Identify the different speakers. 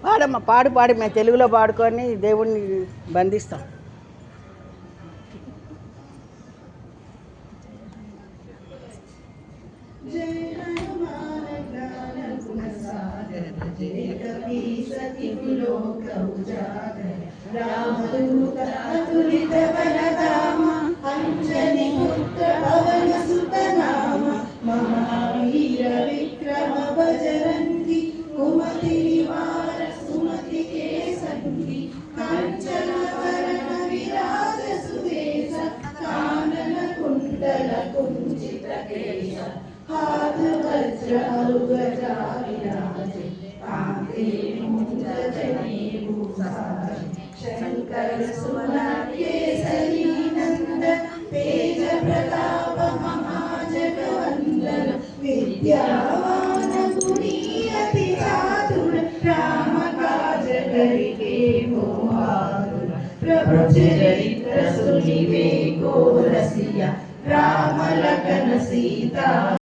Speaker 1: పాడమ్మా, పాడు పాడి మేము తెలుగులో పాడుకొని దేవుణ్ణి బంధిస్తాం.
Speaker 2: రామదూత అతులిత బలధామ అంజని పుత్ర పవన సుత నామ మహావీర విక్రమ బజరంగి కుమతి నివార సుమతి కేసంగి కాంచన వరణ విరాజ సుదేశ కానన కుండల కుంచిత కేశ हाथ वज्र औगजा विराजे कांते मुंज जनेभूषाज शंकर सुमन केसरी नंदन तेज प्रताप महाजगवंदन विद्यावान गुणी अति चातुर राम काज करिके मोहातुर प्रभु चरित्र सुनिवे को रसिया राम लखन सीता